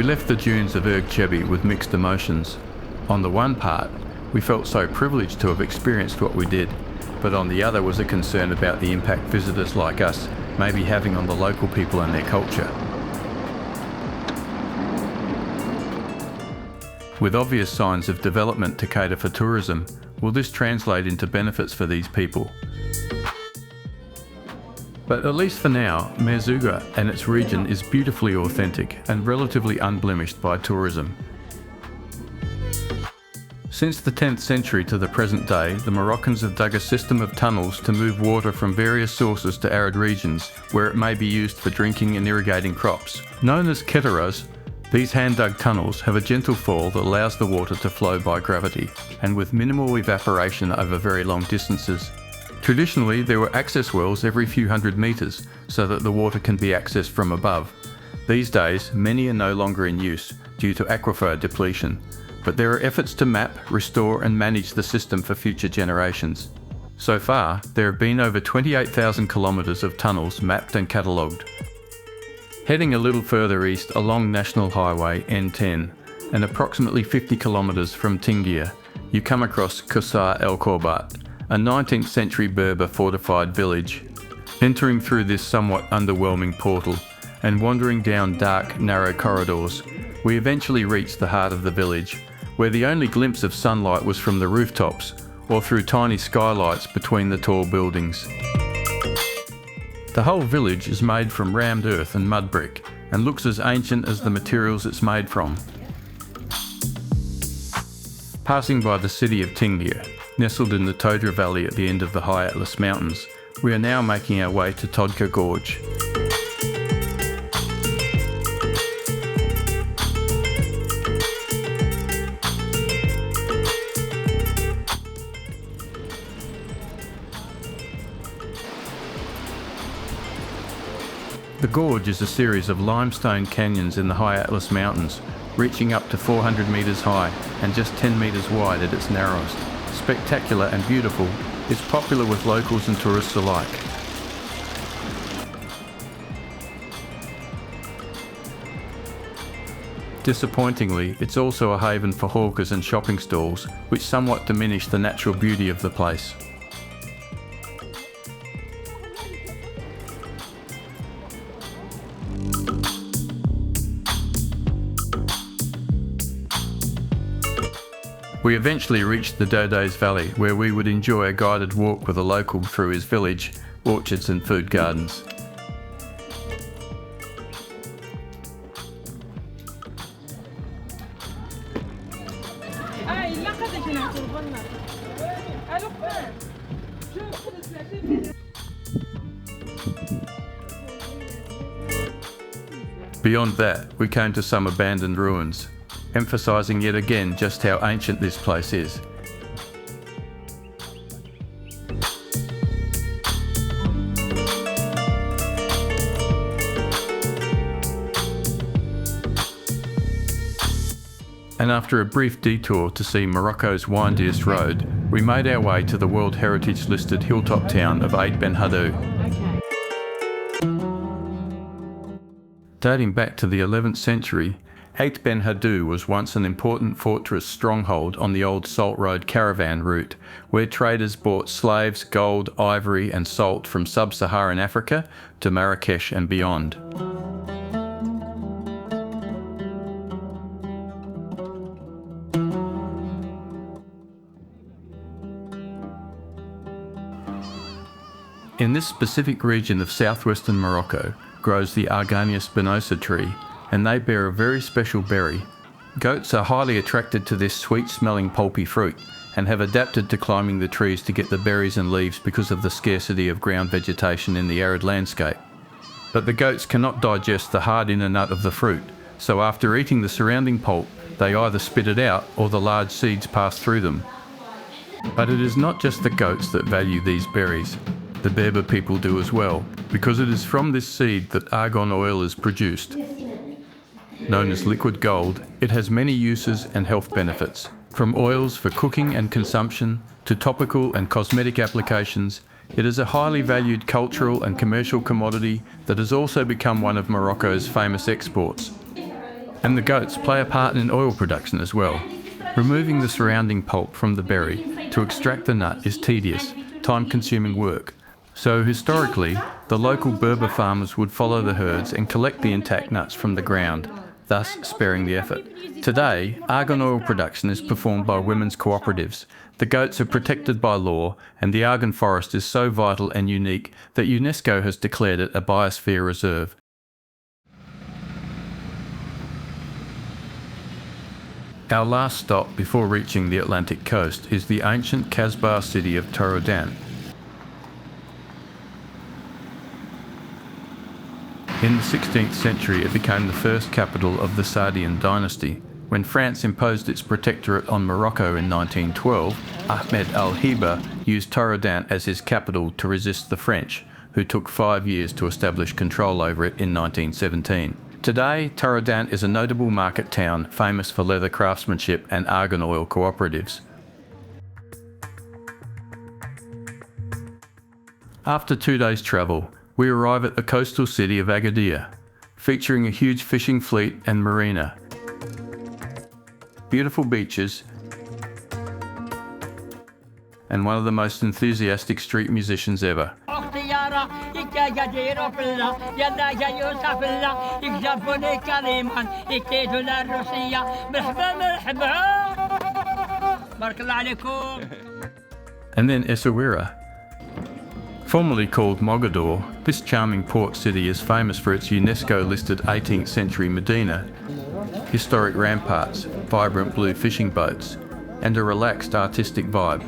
left the dunes of Erg Chebi with mixed emotions. On the one part, we felt so privileged to have experienced what we did, but on the other was a concern about the impact visitors like us may be having on the local people and their culture. With obvious signs of development to cater for tourism, will this translate into benefits for these people? But at least for now, Merzouga and its region is beautifully authentic and relatively unblemished by tourism. Since the 10th century to the present day, the Moroccans have dug a system of tunnels to move water from various sources to arid regions where it may be used for drinking and irrigating crops. Known as keteras, these hand-dug tunnels have a gentle fall that allows the water to flow by gravity and with minimal evaporation over very long distances. Traditionally, there were access wells every few hundred metres so that the water can be accessed from above. These days, many are no longer in use due to aquifer depletion, but there are efforts to map, restore and manage the system for future generations. So far, there have been over 28,000 kilometres of tunnels mapped and catalogued. Heading a little further east along National Highway N10 and approximately 50 kilometres from Tingia, you come across Qusar El Korbat, a 19th century Berber fortified village. Entering through this somewhat underwhelming portal and wandering down dark, narrow corridors, we eventually reached the heart of the village, where the only glimpse of sunlight was from the rooftops or through tiny skylights between the tall buildings. The whole village is made from rammed earth and mud brick and looks as ancient as the materials it's made from. Passing by the city of Tingia, nestled in the Todra Valley at the end of the High Atlas Mountains, we are now making our way to Todka Gorge. The gorge is a series of limestone canyons in the High Atlas Mountains, reaching up to 400 metres high and just 10 metres wide at its narrowest. Spectacular and beautiful, it's popular with locals and tourists alike. Disappointingly, it's also a haven for hawkers and shopping stalls, which somewhat diminish the natural beauty of the place. We eventually reached the Dodes Valley, where we would enjoy a guided walk with a local through his village, orchards and food gardens. Beyond that, we came to some abandoned ruins, emphasising yet again just how ancient this place is. And after a brief detour to see Morocco's windiest road, we made our way to the World Heritage listed hilltop town of Ait Ben Haddou. Dating back to the 11th century, Ait Ben Haddou was once an important fortress stronghold on the old Salt Road caravan route, where traders brought slaves, gold, ivory and salt from sub-Saharan Africa to Marrakesh and beyond. In this specific region of southwestern Morocco grows the Arganius spinosa tree, and they bear a very special berry. Goats are highly attracted to this sweet-smelling pulpy fruit and have adapted to climbing the trees to get the berries and leaves because of the scarcity of ground vegetation in the arid landscape. But the goats cannot digest the hard inner nut of the fruit, so after eating the surrounding pulp, they either spit it out or the large seeds pass through them. But it is not just the goats that value these berries. The Berber people do as well, because it is from this seed that argan oil is produced. Known as liquid gold, it has many uses and health benefits, from oils for cooking and consumption to topical and cosmetic applications. It is a highly valued cultural and commercial commodity that has also become one of Morocco's famous exports. And the goats play a part in oil production as well. Removing the surrounding pulp from the berry to extract the nut is tedious, time-consuming work. So historically, the local Berber farmers would follow the herds and collect the intact nuts from the ground, thus sparing the effort. Today, argan oil production is performed by women's cooperatives. The goats are protected by law, and the argan forest is so vital and unique that UNESCO has declared it a biosphere reserve. Our last stop before reaching the Atlantic coast is the ancient Kasbah city of Torodan. In the 16th century, it became the first capital of the Saadian dynasty. When France imposed its protectorate on Morocco in 1912, Ahmed al-Hiba used Torodan as his capital to resist the French, who took 5 years to establish control over it in 1917. Today, Torodan is a notable market town famous for leather craftsmanship and argan oil cooperatives. After 2 days' travel, we arrive at the coastal city of Agadir, featuring a huge fishing fleet and marina, beautiful beaches, and one of the most enthusiastic street musicians ever. And then Essaouira. Formerly called Mogador, this charming port city is famous for its UNESCO-listed 18th century Medina, historic ramparts, vibrant blue fishing boats, and a relaxed artistic vibe.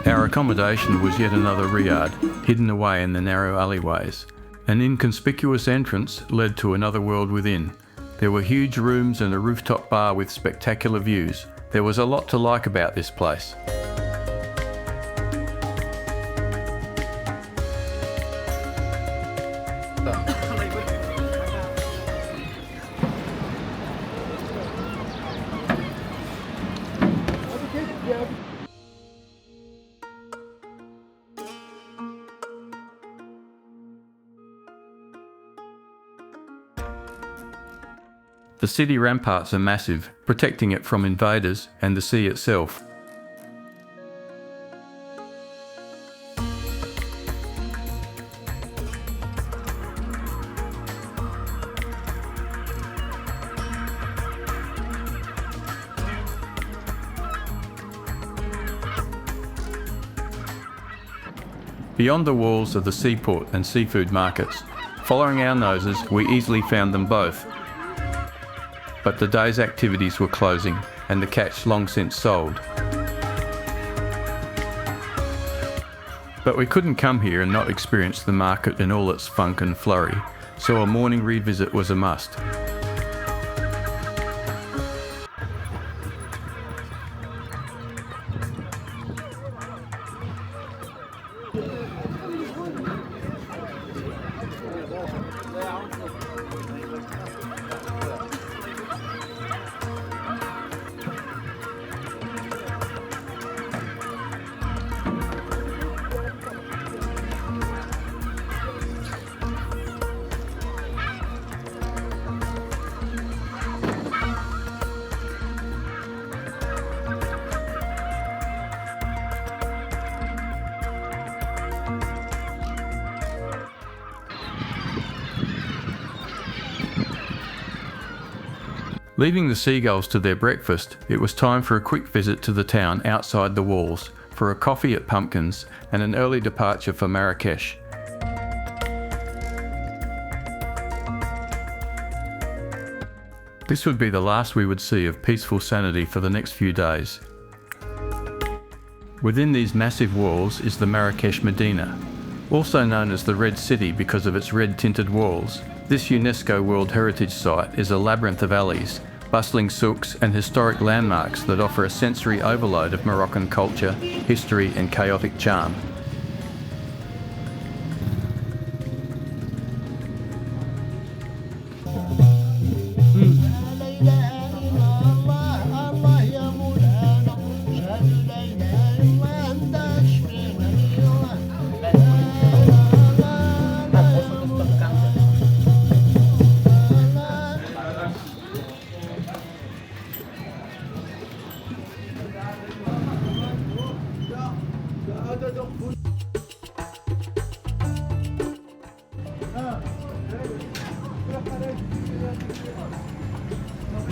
Our accommodation was yet another riad, hidden away in the narrow alleyways. An inconspicuous entrance led to another world within. There were huge rooms and a rooftop bar with spectacular views. There was a lot to like about this place. The city ramparts are massive, protecting it from invaders and the sea itself. Beyond the walls are the seaport and seafood markets. Following our noses, we easily found them both. But the day's activities were closing, and the catch long since sold. But we couldn't come here and not experience the market in all its funk and flurry, so a morning revisit was a must. Leaving the seagulls to their breakfast, it was time for a quick visit to the town outside the walls, for a coffee at Pumpkins and an early departure for Marrakesh. This would be the last we would see of peaceful sanity for the next few days. Within these massive walls is the Marrakesh Medina, also known as the Red City because of its red-tinted walls. This UNESCO World Heritage Site is a labyrinth of alleys, bustling souks and historic landmarks that offer a sensory overload of Moroccan culture, history and chaotic charm.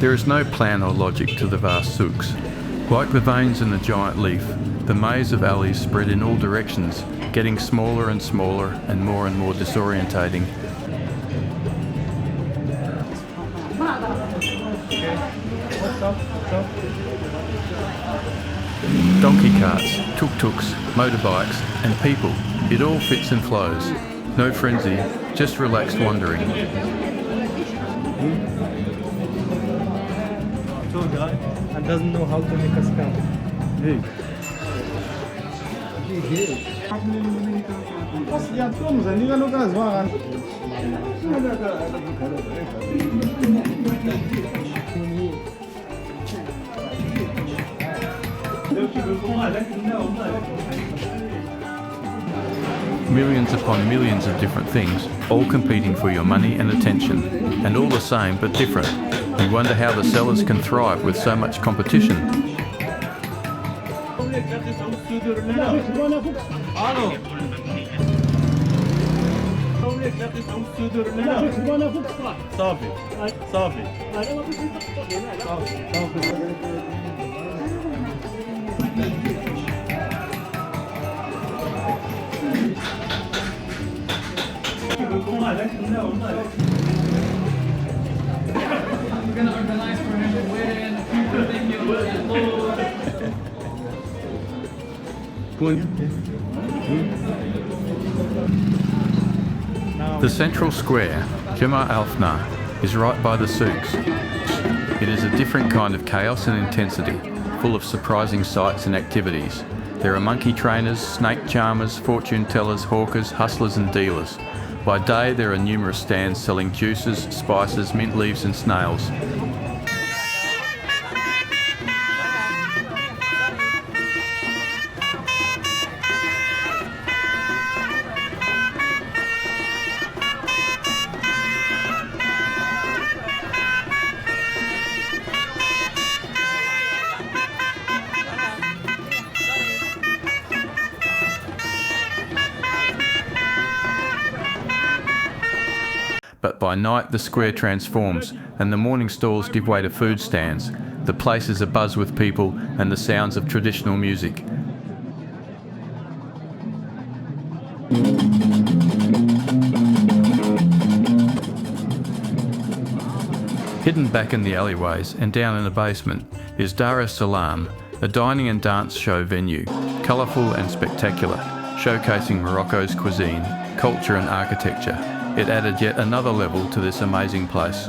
There is no plan or logic to the vast souks. Like the veins in a giant leaf, the maze of alleys spread in all directions, getting smaller and smaller and more disorientating. Donkey carts, tuk-tuks, motorbikes and people, it all fits and flows. No frenzy, just relaxed wandering. Tour guide and doesn't know how to make a scam. Millions upon millions of different things, all competing for your money and attention, and all the same but different. You wonder how the sellers can thrive with so much competition. The central square, Juma Alfna, is right by the souks. It is a different kind of chaos and intensity, full of surprising sights and activities. There are monkey trainers, snake charmers, fortune tellers, hawkers, hustlers and dealers. By day there are numerous stands selling juices, spices, mint leaves and snails. But by night the square transforms and the morning stalls give way to food stands. The place is abuzz with people and the sounds of traditional music. Hidden back in the alleyways and down in the basement is Dar es Salaam, a dining and dance show venue, colourful and spectacular, showcasing Morocco's cuisine, culture and architecture. It added yet another level to this amazing place.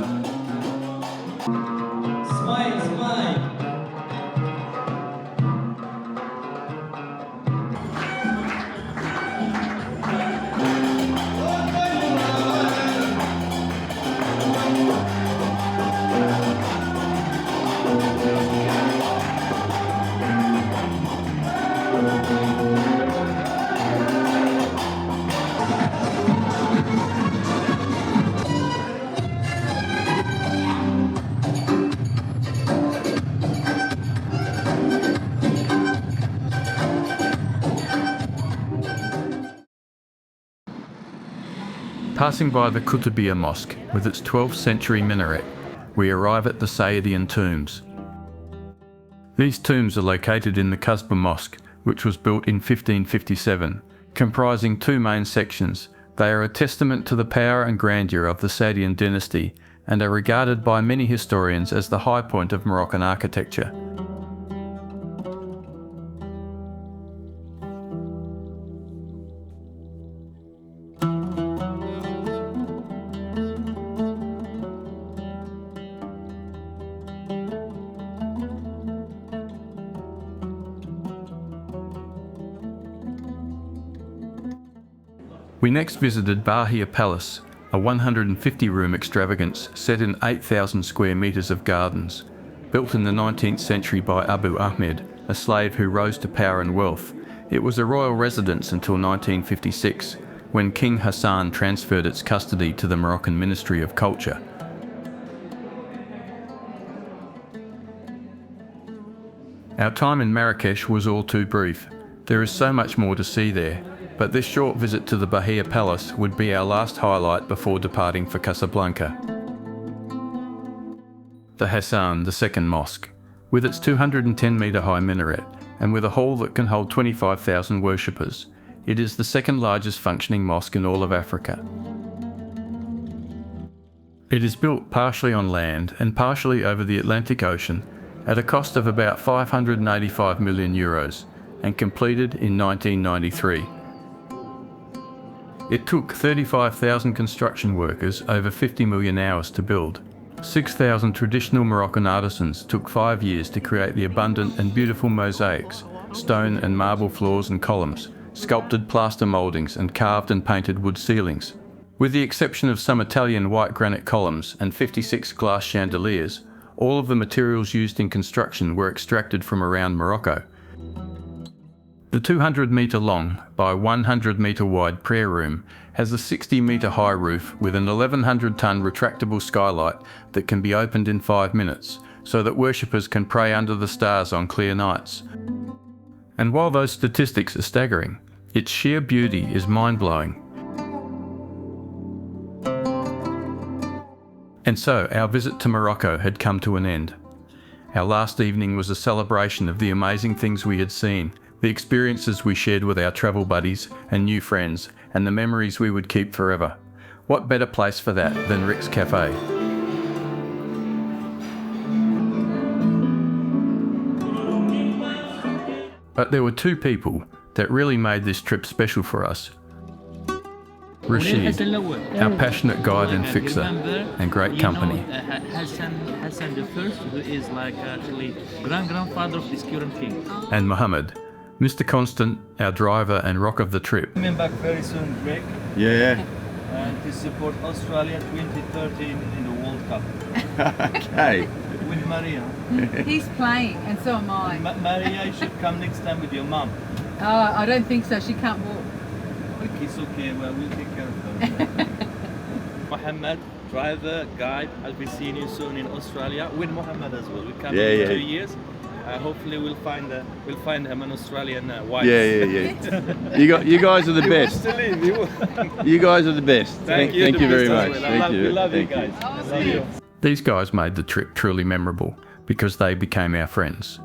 Passing by the Qutubiyya Mosque with its 12th century minaret, we arrive at the Sayyidian tombs. These tombs are located in the Kasbah Mosque, which was built in 1557, comprising two main sections. They are a testament to the power and grandeur of the Sayyidian dynasty and are regarded by many historians as the high point of Moroccan architecture. We next visited Bahia Palace, a 150-room extravagance set in 8,000 square metres of gardens. Built in the 19th century by Abu Ahmed, a slave who rose to power and wealth, it was a royal residence until 1956, when King Hassan transferred its custody to the Moroccan Ministry of Culture. Our time in Marrakesh was all too brief. There is so much more to see there, but this short visit to the Bahia Palace would be our last highlight before departing for Casablanca. the Hassan II Mosque, with its 210 metre high minaret and with a hall that can hold 25,000 worshippers. It is the second largest functioning mosque in all of Africa. It is built partially on land and partially over the Atlantic Ocean at a cost of about 585 million euros and completed in 1993. It took 35,000 construction workers over 50 million hours to build. 6,000 traditional Moroccan artisans took 5 years to create the abundant and beautiful mosaics, stone and marble floors and columns, sculpted plaster mouldings and carved and painted wood ceilings. With the exception of some Italian white granite columns and 56 glass chandeliers, all of the materials used in construction were extracted from around Morocco. The 200 metre long by 100 metre wide prayer room has a 60 metre high roof with an 1,100 tonne retractable skylight that can be opened in 5 minutes, so that worshippers can pray under the stars on clear nights. And while those statistics are staggering, its sheer beauty is mind-blowing. And so our visit to Morocco had come to an end. Our last evening was a celebration of the amazing things we had seen, the experiences we shared with our travel buddies and new friends, and the memories we would keep forever. What better place for that than Rick's Cafe? But there were two people that really made this trip special for us. Rashid, our passionate guide and fixer, and great company. Hassan the First, who is like actually grandfather of this current king. And Mohammed, Mr. Constant, our driver and rock of the trip. Coming back very soon, Greg. Yeah. And to support Australia 2013 in the World Cup. Okay. With Maria. He's playing, and so am I. Maria, you should come next time with your mum. I don't think so. She can't walk. It's okay, well, we'll take care of her. Mohammed, driver, guide, I'll be seeing you soon in Australia with Mohammed as well. We'll come in 2 years. Hopefully we'll find him an Australian wife. Yeah. You guys are the best. You guys are the best. Thank you very much. Thank you. We love you guys. These guys made the trip truly memorable because they became our friends.